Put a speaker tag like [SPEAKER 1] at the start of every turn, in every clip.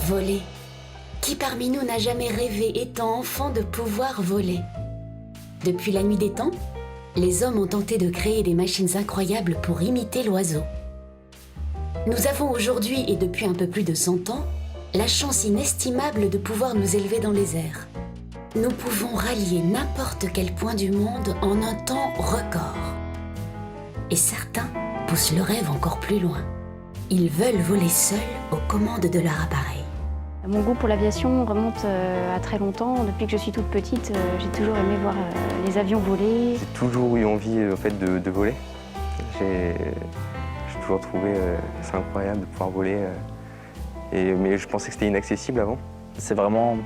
[SPEAKER 1] Voler. Qui parmi nous n'a jamais rêvé, étant enfant, de pouvoir voler? Depuis la nuit des temps, les hommes ont tenté de créer des machines incroyables pour imiter l'oiseau. Nous avons aujourd'hui, et depuis un peu plus de 100 ans, la chance inestimable de pouvoir nous élever dans les airs. Nous pouvons rallier n'importe quel point du monde en un temps record. Et certains poussent le rêve encore plus loin. Ils veulent voler seuls aux commandes de leur appareil.
[SPEAKER 2] Mon goût pour l'aviation remonte à très longtemps. Depuis que je suis toute petite, j'ai toujours aimé voir les avions voler.
[SPEAKER 3] J'ai toujours eu envie en fait, de voler. J'ai toujours trouvé ça incroyable de pouvoir voler. Mais je pensais que c'était inaccessible avant.
[SPEAKER 4] C'est vraiment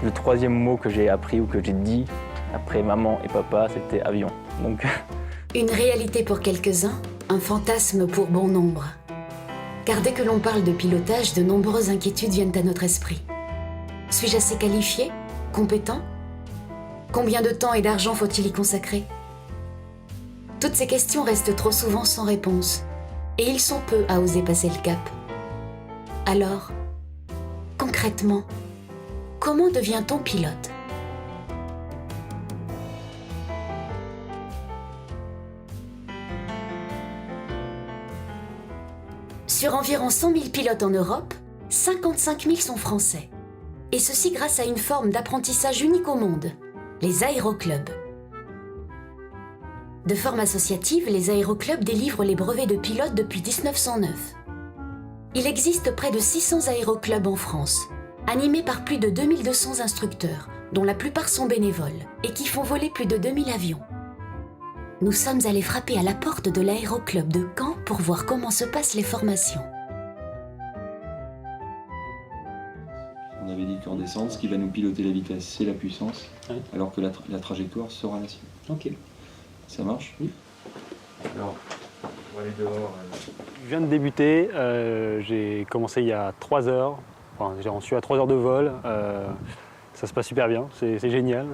[SPEAKER 4] le troisième mot que j'ai appris ou que j'ai dit après maman et papa, c'était avion. Donc...
[SPEAKER 1] Une réalité pour quelques-uns, un fantasme pour bon nombre. Car dès que l'on parle de pilotage, de nombreuses inquiétudes viennent à notre esprit. Suis-je assez qualifié? Compétent? Combien de temps et d'argent faut-il y consacrer? Toutes ces questions restent trop souvent sans réponse. Et ils sont peu à oser passer le cap. Alors, concrètement, comment devient-on pilote? Sur environ 100 000 pilotes en Europe, 55 000 sont français. Et ceci grâce à une forme d'apprentissage unique au monde, les aéroclubs. De forme associative, les aéroclubs délivrent les brevets de pilote depuis 1909. Il existe près de 600 aéroclubs en France, animés par plus de 2200 instructeurs, dont la plupart sont bénévoles, et qui font voler plus de 2000 avions. Nous sommes allés frapper à la porte de l'aéroclub de Caen pour voir comment se passent les formations.
[SPEAKER 5] On avait dit qu'en descente, ce qui va nous piloter la vitesse, c'est la puissance,
[SPEAKER 6] oui.
[SPEAKER 5] Alors que la trajectoire sera la sienne.
[SPEAKER 6] Ok.
[SPEAKER 5] Ça marche?
[SPEAKER 6] Oui.
[SPEAKER 5] Alors, on va aller dehors.
[SPEAKER 6] Je viens de débuter, j'ai commencé il y a 3 heures, enfin, j'en suis à 3 heures de vol. Ça se passe super bien, c'est génial.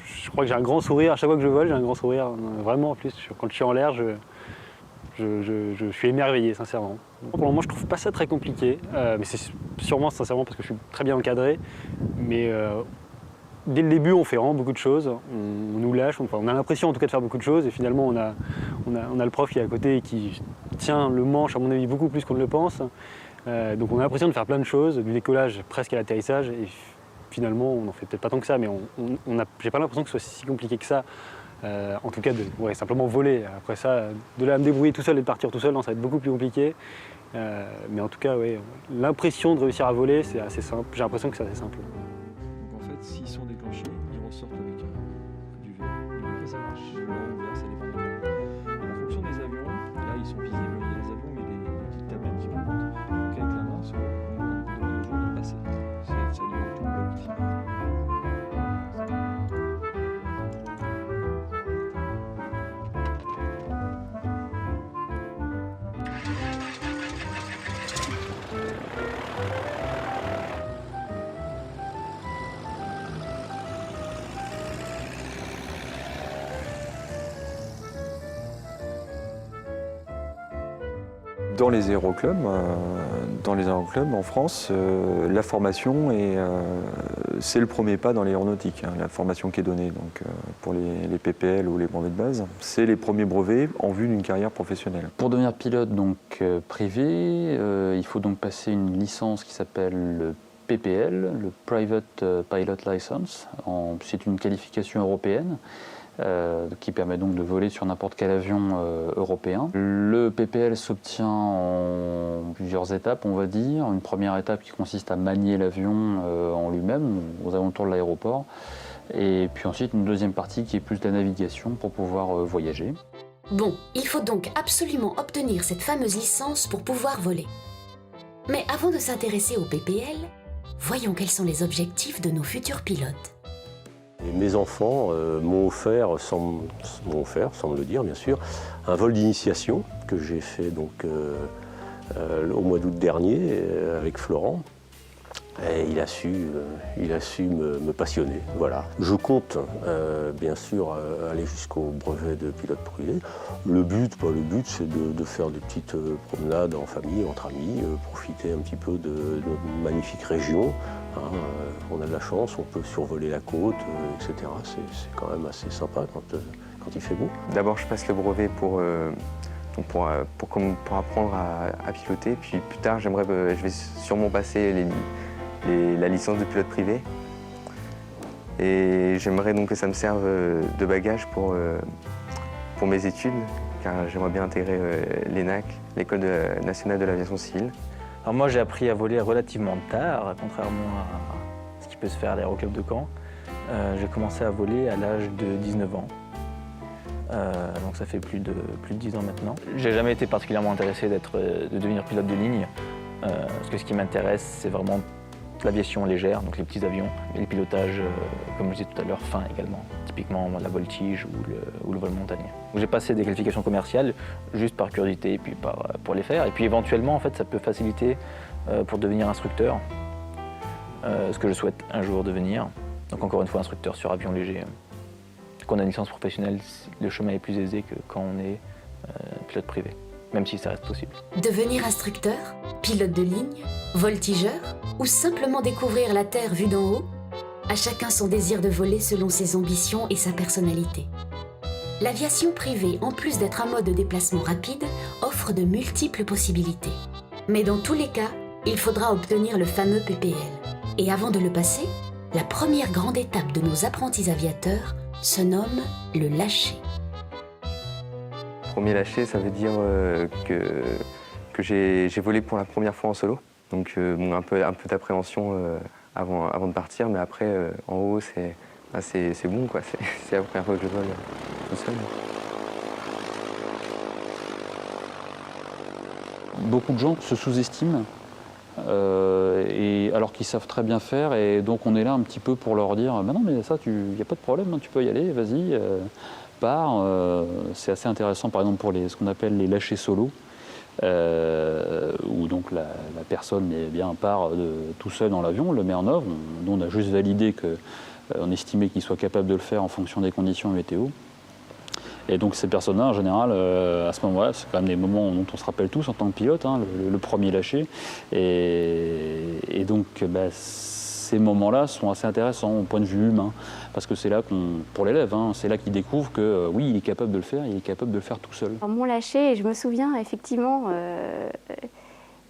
[SPEAKER 6] Je crois que j'ai un grand sourire à chaque fois que je vole, j'ai un grand sourire. Vraiment, en plus, quand je suis en l'air, je suis émerveillé, sincèrement. Pour le moment, je trouve pas ça très compliqué, mais c'est sûrement, sincèrement, parce que je suis très bien encadré. Mais dès le début, on fait vraiment beaucoup de choses. On nous lâche, on a l'impression en tout cas de faire beaucoup de choses. Et finalement, on a le prof qui est à côté et qui tient le manche, à mon avis, beaucoup plus qu'on ne le pense. Donc on a l'impression de faire plein de choses, du décollage presque à l'atterrissage, et finalement on n'en fait peut-être pas tant que ça, mais j'ai pas l'impression que ce soit si compliqué que ça, en tout cas de simplement voler. Après ça, de là à me débrouiller tout seul et de partir tout seul, non, ça va être beaucoup plus compliqué. Mais en tout cas, l'impression de réussir à voler, c'est assez simple, j'ai l'impression que c'est assez simple.
[SPEAKER 5] Donc en fait, s'ils sont déclenchés, ils ressortent avec du vert. Ça marche. Blanc ou vert, ça dépend des avions. En fonction des avions, là ils sont visibles, il y a des avions, mais des petites tablettes qui montent. Donc avec la main, on demande aux gens de passer. Ça alimente tout le bloc ici. Dans les aéroclubs en France, la formation c'est le premier pas dans l'aéronautique, la formation qui est donnée donc, pour les PPL ou les brevets de base. C'est les premiers brevets en vue d'une carrière professionnelle.
[SPEAKER 7] Pour devenir pilote donc, privé, il faut donc passer une licence qui s'appelle le PPL, le Private Pilot License. C'est une qualification européenne. Qui permet donc de voler sur n'importe quel avion européen. Le PPL s'obtient en plusieurs étapes, on va dire. Une première étape qui consiste à manier l'avion en lui-même, aux alentours de l'aéroport. Et puis ensuite une deuxième partie qui est plus de la navigation pour pouvoir voyager.
[SPEAKER 1] Bon, il faut donc absolument obtenir cette fameuse licence pour pouvoir voler. Mais avant de s'intéresser au PPL, voyons quels sont les objectifs de nos futurs pilotes.
[SPEAKER 8] Et mes enfants m'ont offert, sans me le dire bien sûr, un vol d'initiation que j'ai fait donc, au mois d'août dernier avec Florent. Et il a su me passionner. Voilà. Je compte bien sûr aller jusqu'au brevet de pilote privé. Le but, c'est de faire des petites promenades en famille, entre amis, profiter un petit peu de notre magnifique région. Hein. On a de la chance, on peut survoler la côte, etc. C'est quand même assez sympa quand il fait beau.
[SPEAKER 3] D'abord, je passe le brevet pour apprendre à piloter. Puis plus tard, je vais sûrement passer la licence de pilote privé. Et j'aimerais donc que ça me serve de bagage pour mes études, car j'aimerais bien intégrer l'ENAC, l'École nationale de l'aviation civile.
[SPEAKER 4] Alors moi, j'ai appris à voler relativement tard, contrairement à ce qui peut se faire à l'Aéroclub de Caen. J'ai commencé à voler à l'âge de 19 ans. Donc ça fait plus de 10 ans maintenant. J'ai jamais été particulièrement intéressé de devenir pilote de ligne, parce que ce qui m'intéresse, c'est vraiment l'aviation légère, donc les petits avions, et les pilotages, comme je disais tout à l'heure, fins également, typiquement la voltige ou le vol montagne. J'ai passé des qualifications commerciales juste par curiosité et puis pour les faire. Et puis éventuellement, en fait, ça peut faciliter pour devenir instructeur, ce que je souhaite un jour devenir. Donc encore une fois, instructeur sur avion léger. Quand on a une licence professionnelle, le chemin est plus aisé que quand on est pilote privé, même si ça reste possible.
[SPEAKER 1] Devenir instructeur, pilote de ligne, voltigeur ou simplement découvrir la Terre vue d'en haut, à chacun son désir de voler selon ses ambitions et sa personnalité. L'aviation privée, en plus d'être un mode de déplacement rapide, offre de multiples possibilités. Mais dans tous les cas, il faudra obtenir le fameux PPL. Et avant de le passer, la première grande étape de nos apprentis aviateurs se nomme le lâcher.
[SPEAKER 3] Premier lâcher, ça veut dire que j'ai volé pour la première fois en solo. Donc un peu d'appréhension avant de partir, mais après en haut c'est bon quoi. C'est la première fois que je vole tout seul.
[SPEAKER 7] Beaucoup de gens se sous-estiment, alors qu'ils savent très bien faire, et donc on est là un petit peu pour leur dire bah non mais ça, il n'y a pas de problème, hein, tu peux y aller, vas-y, pars. C'est assez intéressant par exemple pour ce qu'on appelle les lâchers solo, où donc la personne part tout seul dans l'avion, le met en œuvre, nous on a juste validé qu'on estimait qu'il soit capable de le faire en fonction des conditions météo. Et donc ces personnes-là, en général, à ce moment-là, c'est quand même des moments dont on se rappelle tous en tant que pilote, hein, le premier lâcher. Et donc ces moments-là sont assez intéressants au point de vue humain, parce que c'est là pour l'élève, hein, c'est là qu'il découvre que oui, il est capable de le faire, il est capable de le faire tout seul.
[SPEAKER 2] Alors, mon lâcher, je me souviens effectivement,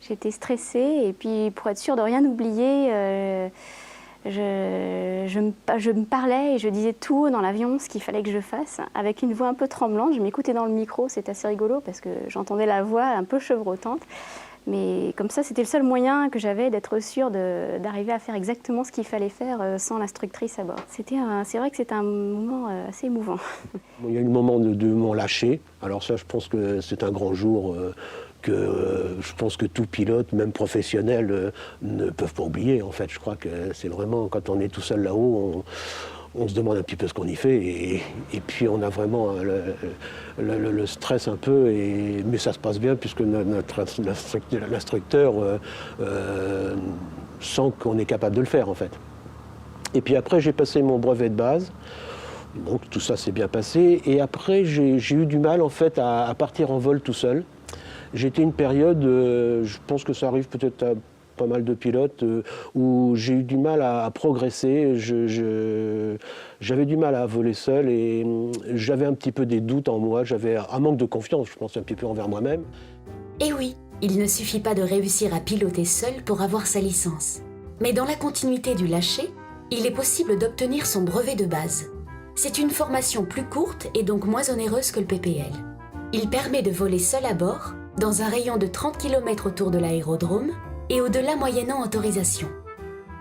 [SPEAKER 2] j'étais stressée, et puis pour être sûre de rien oublier, je me parlais et je disais tout haut dans l'avion ce qu'il fallait que je fasse, avec une voix un peu tremblante. Je m'écoutais dans le micro, c'est assez rigolo parce que j'entendais la voix un peu chevrotante. Mais comme ça, c'était le seul moyen que j'avais d'être sûre d'arriver à faire exactement ce qu'il fallait faire sans l'instructrice à bord. C'est vrai que c'était un moment assez émouvant.
[SPEAKER 9] Il y a eu le moment de mon lâcher. Alors ça, je pense que c'est un grand jour que je pense que tout pilote, même professionnel, ne peuvent pas oublier. En fait, je crois que c'est vraiment, quand on est tout seul là-haut, on se demande un petit peu ce qu'on y fait, et puis on a vraiment le stress un peu, mais ça se passe bien puisque l'instructeur sent qu'on est capable de le faire en fait. Et puis après j'ai passé mon brevet de base, donc tout ça s'est bien passé, et après j'ai eu du mal en fait à partir en vol tout seul. J'étais une période, je pense que ça arrive peut-être à pas mal de pilotes, où j'ai eu du mal à progresser, j'avais du mal à voler seul, et j'avais un petit peu des doutes en moi, j'avais un manque de confiance, je pense, un petit peu envers moi-même.
[SPEAKER 1] Et oui, il ne suffit pas de réussir à piloter seul pour avoir sa licence. Mais dans la continuité du lâcher, il est possible d'obtenir son brevet de base. C'est une formation plus courte et donc moins onéreuse que le PPL. Il permet de voler seul à bord, dans un rayon de 30 km autour de l'aérodrome, et au-delà moyennant autorisation.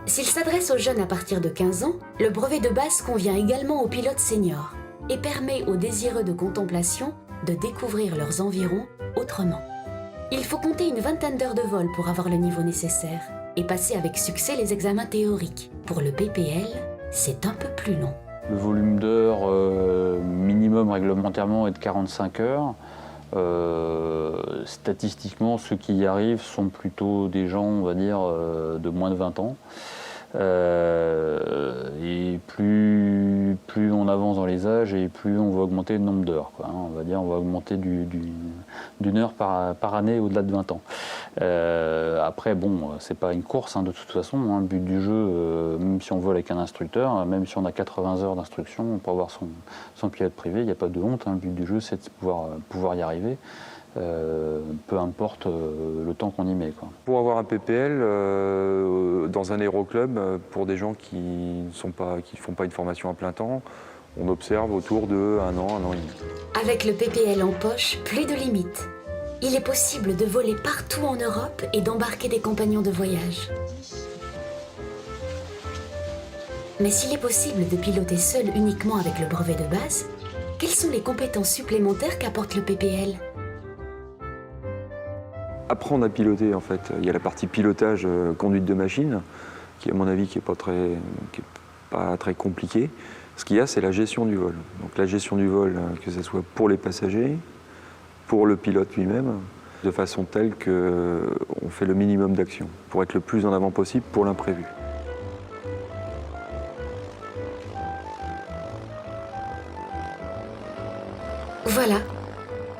[SPEAKER 1] S'il s'adresse aux jeunes à partir de 15 ans, le brevet de base convient également aux pilotes seniors et permet aux désireux de contemplation de découvrir leurs environs autrement. Il faut compter une vingtaine d'heures de vol pour avoir le niveau nécessaire et passer avec succès les examens théoriques. Pour le PPL, c'est un peu plus long.
[SPEAKER 7] Le volume d'heures minimum réglementairement est de 45 heures. Statistiquement, ceux qui y arrivent sont plutôt des gens, on va dire, de moins de 20 ans. Et plus on avance dans les âges et plus on va augmenter le nombre d'heures. On va dire on va augmenter d'une heure par année au-delà de 20 ans. Après, bon, c'est pas une course de toute façon. Le but du jeu, même si on vole avec un instructeur, même si on a 80 heures d'instruction pour avoir son pilote privé, il n'y a pas de honte. Le but du jeu, c'est de pouvoir y arriver. Peu importe le temps qu'on y met.
[SPEAKER 5] Pour avoir un PPL dans un aéroclub, pour des gens qui ne font pas une formation à plein temps, on observe autour de 1 an, 1 an et demi.
[SPEAKER 1] Avec le PPL en poche, plus de limites. Il est possible de voler partout en Europe et d'embarquer des compagnons de voyage. Mais s'il est possible de piloter seul uniquement avec le brevet de base, quelles sont les compétences supplémentaires qu'apporte le PPL ?
[SPEAKER 5] Apprendre à piloter, en fait. Il y a la partie pilotage, conduite de machine, qui à mon avis qui est pas très compliquée. Ce qu'il y a, c'est la gestion du vol. Donc la gestion du vol, que ce soit pour les passagers, pour le pilote lui-même, de façon telle qu'on fait le minimum d'action, pour être le plus en avant possible pour l'imprévu.
[SPEAKER 1] Voilà,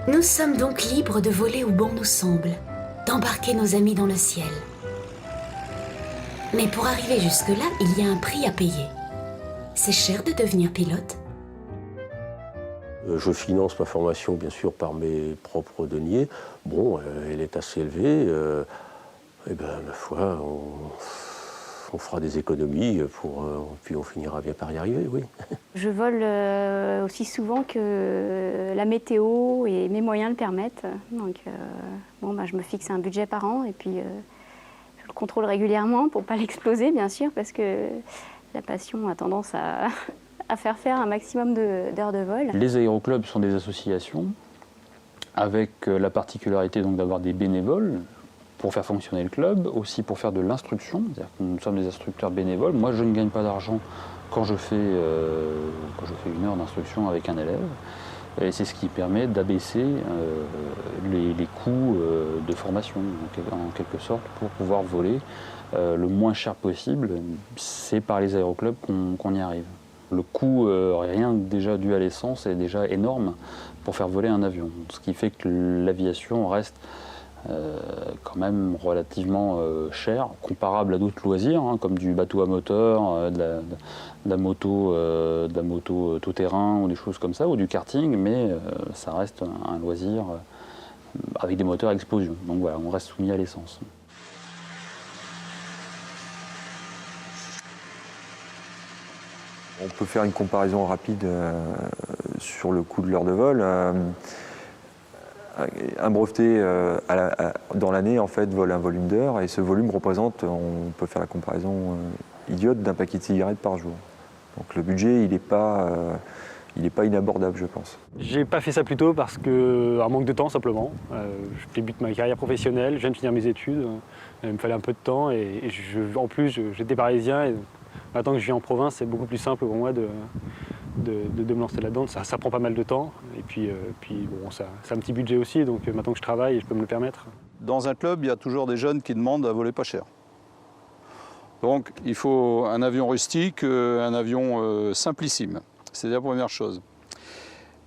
[SPEAKER 1] nous sommes donc libres de voler où bon nous semble, d'embarquer nos amis dans le ciel. Mais pour arriver jusque-là, il y a un prix à payer. C'est cher de devenir pilote ?
[SPEAKER 8] Je finance ma formation, bien sûr, par mes propres deniers. Bon, elle est assez élevée. Et ben, ma foi, on fera des économies, puis on finira bien par y arriver, oui.
[SPEAKER 2] Je vole aussi souvent que la météo et mes moyens le permettent. Donc, je me fixe un budget par an et puis je le contrôle régulièrement pour ne pas l'exploser, bien sûr, parce que la passion a tendance à faire un maximum d'heures de vol. Les
[SPEAKER 7] aéroclubs sont des associations avec la particularité d'avoir des bénévoles pour faire fonctionner le club, aussi pour faire de l'instruction, c'est-à-dire que nous sommes des instructeurs bénévoles. Moi, je ne gagne pas d'argent quand je fais 1 heure d'instruction avec un élève. Et c'est ce qui permet d'abaisser les coûts de formation, en quelque sorte, pour pouvoir voler le moins cher possible. C'est par les aéroclubs qu'on y arrive. Le coût, rien déjà dû à l'essence, est déjà énorme pour faire voler un avion. Ce qui fait que l'aviation reste quand même relativement cher, comparable à d'autres loisirs, comme du bateau à moteur, de la moto tout-terrain ou des choses comme ça, ou du karting, mais ça reste un loisir avec des moteurs à explosion. Donc voilà, on reste soumis à l'essence.
[SPEAKER 5] On peut faire une comparaison rapide sur le coût de l'heure de vol. Un breveté dans l'année en fait vole un volume d'heures et ce volume représente, on peut faire la comparaison idiote, d'un paquet de cigarettes par jour. Donc le budget il n'est pas inabordable, je pense.
[SPEAKER 6] J'ai pas fait ça plus tôt parce qu'un manque de temps simplement. Je débute ma carrière professionnelle, je viens de finir mes études, il me fallait un peu de temps et en plus j'étais parisien et maintenant que je vis en province c'est beaucoup plus simple pour moi de me lancer là-dedans. Ça prend pas mal de temps et puis bon, c'est un petit budget aussi, donc maintenant que je travaille, je peux me le permettre.
[SPEAKER 10] Dans un club, il y a toujours des jeunes qui demandent à voler pas cher. Donc il faut un avion rustique, un avion simplissime. C'est la première chose.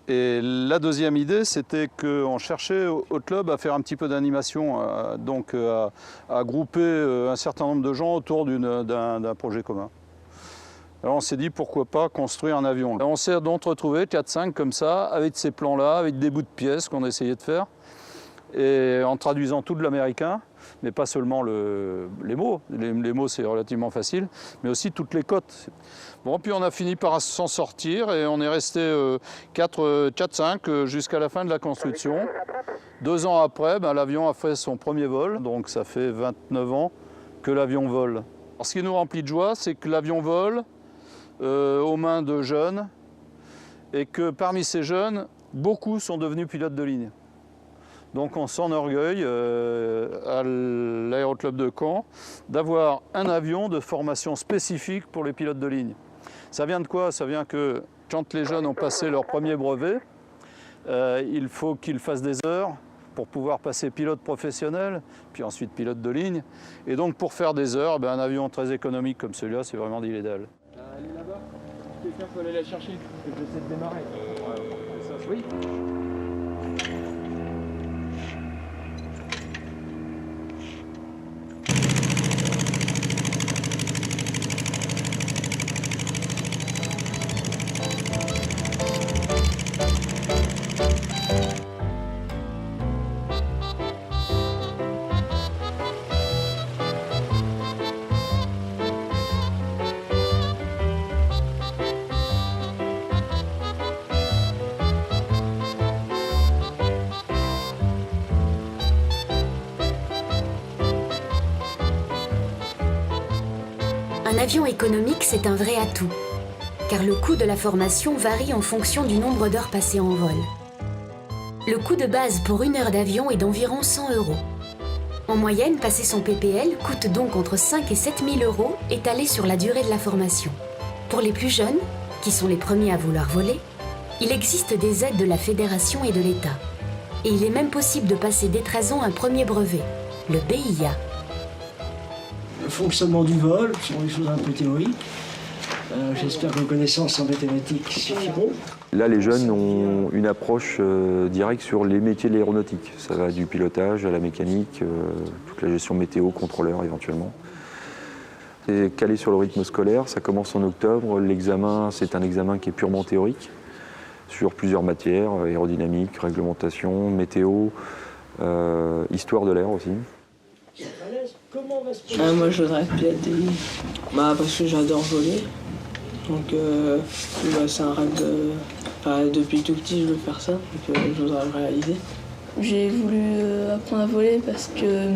[SPEAKER 10] Et la deuxième idée, c'était qu'on cherchait au club à faire un petit peu d'animation, donc à grouper un certain nombre de gens autour d'un projet commun. Alors on s'est dit pourquoi pas construire un avion. On s'est donc retrouvé 4-5 comme ça, avec ces plans-là, avec des bouts de pièces qu'on essayait de faire, et en traduisant tout de l'américain, mais pas seulement les mots. Les mots c'est relativement facile, mais aussi toutes les cotes. Bon, puis on a fini par s'en sortir et on est resté 4-5 jusqu'à la fin de la construction. 2 ans après, l'avion a fait son premier vol, donc ça fait 29 ans que l'avion vole. Alors, ce qui nous remplit de joie, c'est que l'avion vole aux mains de jeunes et que parmi ces jeunes, beaucoup sont devenus pilotes de ligne. Donc on s'enorgueille à l'aéroclub de Caen d'avoir un avion de formation spécifique pour les pilotes de ligne. Ça vient de quoi? Ça vient que quand les jeunes ont passé leur premier brevet, il faut qu'il fasse des heures pour pouvoir passer pilote professionnel, puis ensuite pilote de ligne. Et donc pour faire des heures, un avion très économique comme celui-là, c'est vraiment l'idéal.
[SPEAKER 5] Elle est là-bas. Quelqu'un peut aller la chercher. J'essaie de démarrer. Oui.
[SPEAKER 1] Un avion économique, c'est un vrai atout, car le coût de la formation varie en fonction du nombre d'heures passées en vol. Le coût de base pour une heure d'avion est d'environ 100 €. En moyenne, passer son PPL coûte donc entre 5 et 7 000 € étalés sur la durée de la formation. Pour les plus jeunes, qui sont les premiers à vouloir voler, il existe des aides de la Fédération et de l'État. Et il est même possible de passer dès 13 ans un premier brevet, le BIA.
[SPEAKER 11] Le fonctionnement du vol sont des choses un peu théoriques. J'espère que vos connaissances en mathématiques suffiront.
[SPEAKER 3] Là, les jeunes ont une approche directe sur les métiers de l'aéronautique. Ça va du pilotage à la mécanique, toute la gestion météo, contrôleur éventuellement. C'est calé sur le rythme scolaire, ça commence en octobre. L'examen, c'est un examen qui est purement théorique, sur plusieurs matières, aérodynamique, réglementation, météo, histoire de l'air aussi.
[SPEAKER 12] Moi je voudrais pilote de ligne, parce que j'adore voler. Donc c'est un rêve depuis tout petit je veux faire ça, donc je voudrais le réaliser.
[SPEAKER 13] J'ai voulu apprendre à voler parce que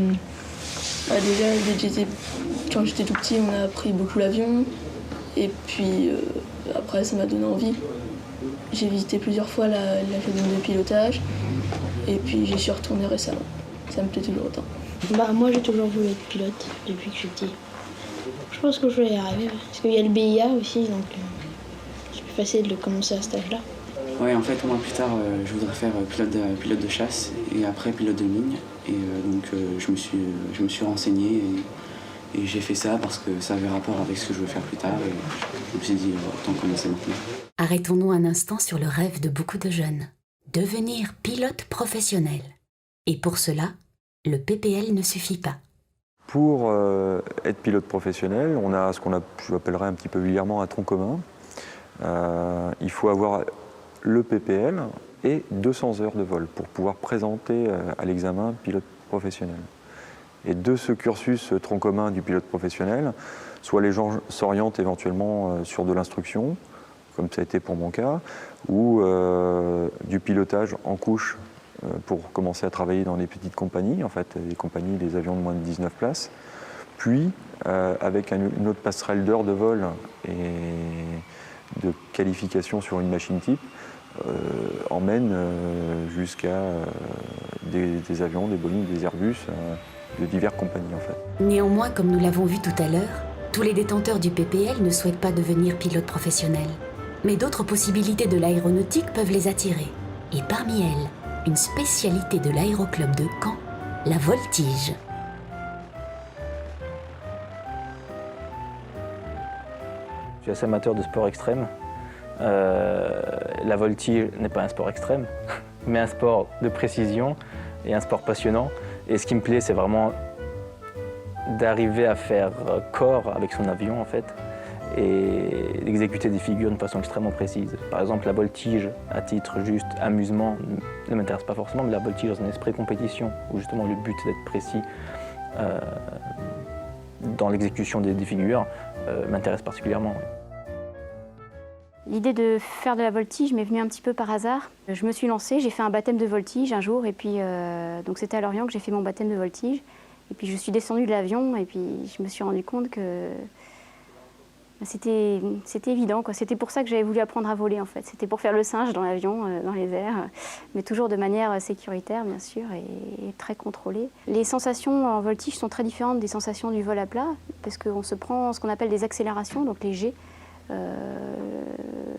[SPEAKER 13] déjà quand j'étais tout petit on a appris beaucoup l'avion et puis après ça m'a donné envie. J'ai visité plusieurs fois l'académie de pilotage et puis j'y suis retournée récemment. Ça me plaît toujours autant.
[SPEAKER 14] Moi j'ai toujours voulu être pilote depuis que je suis petit. Je pense que je vais y arriver parce qu'il y a le BIA aussi donc c'est plus facile de commencer à cet âge-là.
[SPEAKER 15] Ouais, en fait moi plus tard je voudrais faire pilote de chasse et après pilote de ligne et donc je me suis renseigné et j'ai fait ça parce que ça avait rapport avec ce que je veux faire plus tard et je me suis dit autant commencer maintenant.
[SPEAKER 1] Arrêtons-nous un instant sur le rêve de beaucoup de jeunes, devenir pilote professionnel. Et pour cela, le PPL ne suffit pas.
[SPEAKER 3] Pour être pilote professionnel, on a ce je appellerais un petit peu vulgairement un tronc commun. Il faut avoir le PPL et 200 heures de vol pour pouvoir présenter à l'examen pilote professionnel. Et de ce cursus tronc commun du pilote professionnel, soit les gens s'orientent éventuellement sur de l'instruction, comme ça a été pour mon cas, ou du pilotage en couche pour commencer à travailler dans les petites compagnies, en fait, les compagnies, des avions de moins de 19 places, puis avec une autre passerelle d'heures de vol et de qualification sur une machine type, emmène jusqu'à des avions, des Boeing, des Airbus, de diverses compagnies en fait.
[SPEAKER 1] Néanmoins, comme nous l'avons vu tout à l'heure, tous les détenteurs du PPL ne souhaitent pas devenir pilote professionnel. Mais d'autres possibilités de l'aéronautique peuvent les attirer. Et parmi elles, une spécialité de l'aéroclub de Caen, la voltige.
[SPEAKER 4] Je suis assez amateur de sport extrême. La voltige n'est pas un sport extrême, mais un sport de précision et un sport passionnant. Et ce qui me plaît, c'est vraiment d'arriver à faire corps avec son avion, en fait, et d'exécuter des figures d'une façon extrêmement précise. Par exemple, la voltige, à titre juste amusement, ne m'intéresse pas forcément, mais la voltige dans un esprit compétition, où justement le but est d'être précis dans l'exécution des figures, m'intéresse particulièrement.
[SPEAKER 2] L'idée de faire de la voltige m'est venue un petit peu par hasard. Je me suis lancée, j'ai fait un baptême de voltige un jour, et puis donc c'était à Lorient que j'ai fait mon baptême de voltige. Et puis je suis descendue de l'avion, et puis je me suis rendu compte que c'était évident, quoi. C'était pour ça que j'avais voulu apprendre à voler, en fait. C'était pour faire le singe dans l'avion, dans les airs, mais toujours de manière sécuritaire, bien sûr, et très contrôlée. Les sensations en voltige sont très différentes des sensations du vol à plat, parce qu'on se prend ce qu'on appelle des accélérations, donc les G,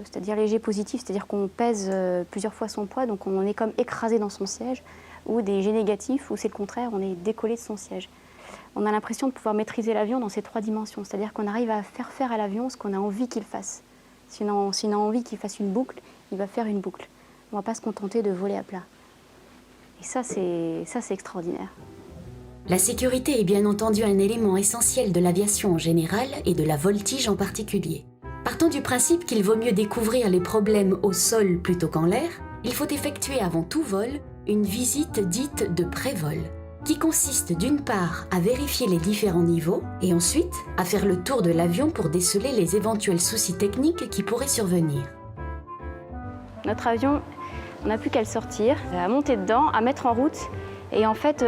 [SPEAKER 2] c'est-à-dire léger positif, c'est-à-dire qu'on pèse plusieurs fois son poids, donc on est comme écrasé dans son siège, ou des G négatifs, où c'est le contraire, on est décollé de son siège. On a l'impression de pouvoir maîtriser l'avion dans ces 3 dimensions, c'est-à-dire qu'on arrive à faire à l'avion ce qu'on a envie qu'il fasse. Si on a envie qu'il fasse une boucle, il va faire une boucle. On ne va pas se contenter de voler à plat. Et ça, c'est extraordinaire.
[SPEAKER 1] La sécurité est bien entendu un élément essentiel de l'aviation en général et de la voltige en particulier. Partant du principe qu'il vaut mieux découvrir les problèmes au sol plutôt qu'en l'air, il faut effectuer avant tout vol une visite dite de pré-vol, qui consiste d'une part à vérifier les différents niveaux et ensuite à faire le tour de l'avion pour déceler les éventuels soucis techniques qui pourraient survenir.
[SPEAKER 2] Notre avion, on n'a plus qu'à le sortir, à monter dedans, à mettre en route. Et en fait,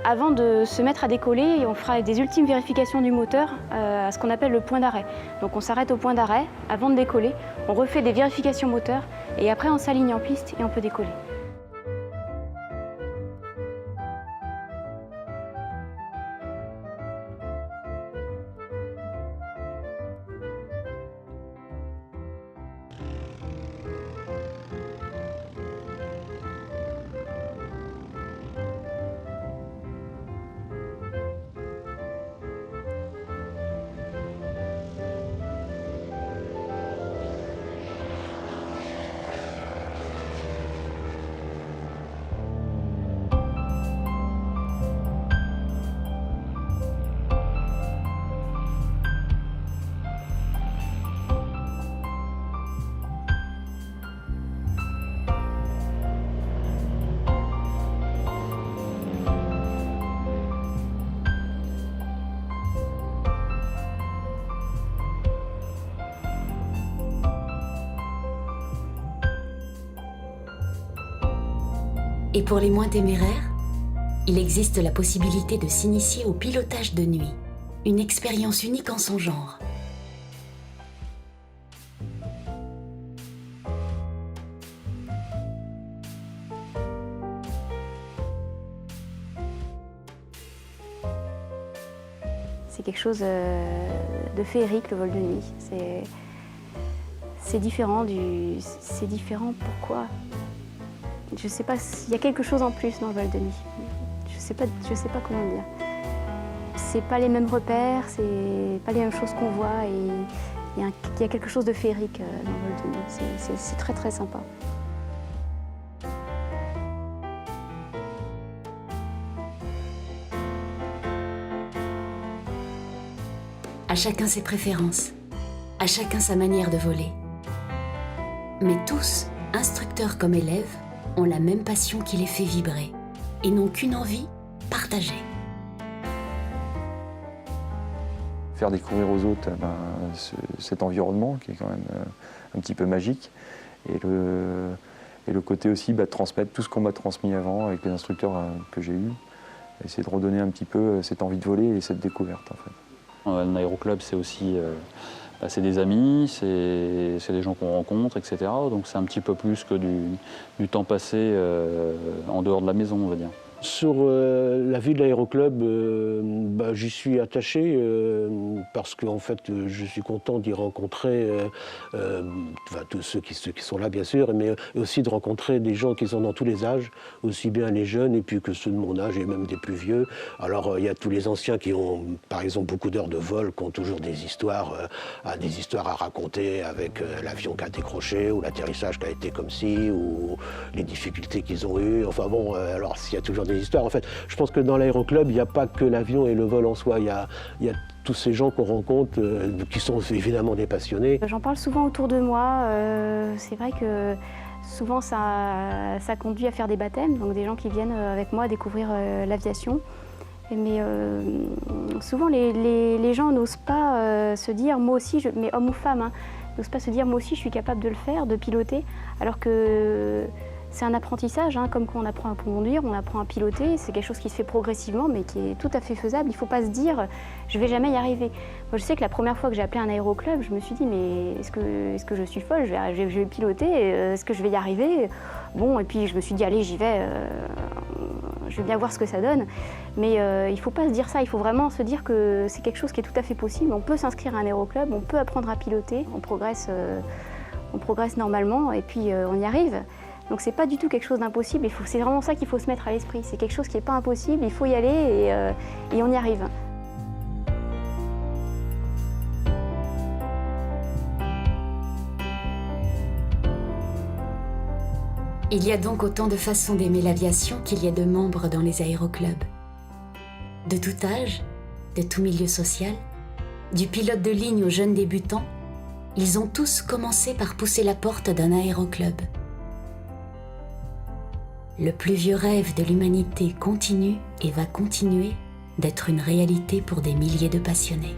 [SPEAKER 2] avant de se mettre à décoller, on fera des ultimes vérifications du moteur à ce qu'on appelle le point d'arrêt. Donc on s'arrête au point d'arrêt avant de décoller, on refait des vérifications moteurs et après on s'aligne en piste et on peut décoller.
[SPEAKER 1] Et pour les moins téméraires, il existe la possibilité de s'initier au pilotage de nuit, une expérience unique en son genre.
[SPEAKER 2] C'est quelque chose de féerique, le vol de nuit. C'est différent c'est différent, pourquoi? Je sais pas, il y a quelque chose en plus dans le vol de nuit. Je sais pas comment dire. C'est pas les mêmes repères, c'est pas les mêmes choses qu'on voit et il y a quelque chose de féerique dans le vol de nuit. C'est très très sympa.
[SPEAKER 1] À chacun ses préférences, à chacun sa manière de voler. Mais tous, instructeurs comme élèves, ont la même passion qui les fait vibrer et n'ont qu'une envie, partager.
[SPEAKER 5] Faire découvrir aux autres cet environnement qui est quand même un petit peu magique et le côté aussi de transmettre tout ce qu'on m'a transmis avant avec les instructeurs que j'ai eus, essayer de redonner un petit peu cette envie de voler et cette découverte en fait.
[SPEAKER 7] Un aéroclub, c'est aussi c'est des amis, c'est des gens qu'on rencontre, etc. Donc c'est un petit peu plus que du temps passé en dehors de la maison, on va dire.
[SPEAKER 9] Sur la vie de l'aéroclub, j'y suis attaché parce qu'en fait, je suis content d'y rencontrer tous ceux qui sont là, bien sûr, mais aussi de rencontrer des gens qui sont dans tous les âges, aussi bien les jeunes et puis que ceux de mon âge et même des plus vieux. Alors, il y a tous les anciens qui ont, par exemple, beaucoup d'heures de vol, qui ont toujours des histoires à raconter avec l'avion qui a décroché ou l'atterrissage qui a été comme ci ou les difficultés qu'ils ont eues. Enfin bon, alors s'il y a toujours des histoires. En fait, je pense que dans l'aéroclub, il n'y a pas que l'avion et le vol en soi. Il y a tous ces gens qu'on rencontre qui sont évidemment des passionnés.
[SPEAKER 2] J'en parle souvent autour de moi. C'est vrai que souvent ça conduit à faire des baptêmes, donc des gens qui viennent avec moi découvrir l'aviation. Mais souvent les gens n'osent pas se dire, moi aussi, mais homme ou femme, n'osent pas se dire, moi aussi je suis capable de le faire, de piloter, alors que c'est un apprentissage, comme quand on apprend à conduire, on apprend à piloter, c'est quelque chose qui se fait progressivement mais qui est tout à fait faisable. Il ne faut pas se dire « je ne vais jamais y arriver ». Moi je sais que la première fois que j'ai appelé un aéroclub, je me suis dit « mais est-ce que je suis folle, je vais piloter, est-ce que je vais y arriver ?» Bon, et puis je me suis dit « allez, j'y vais ». je vais bien voir ce que ça donne. Mais il ne faut pas se dire ça, il faut vraiment se dire que c'est quelque chose qui est tout à fait possible. On peut s'inscrire à un aéroclub, on peut apprendre à piloter, on progresse normalement et puis on y arrive. Donc c'est pas du tout quelque chose d'impossible, c'est vraiment ça qu'il faut se mettre à l'esprit. C'est quelque chose qui n'est pas impossible, il faut y aller et on y arrive.
[SPEAKER 1] Il y a donc autant de façons d'aimer l'aviation qu'il y a de membres dans les aéroclubs. De tout âge, de tout milieu social, du pilote de ligne aux jeunes débutants, ils ont tous commencé par pousser la porte d'un aéroclub. Le plus vieux rêve de l'humanité continue et va continuer d'être une réalité pour des milliers de passionnés.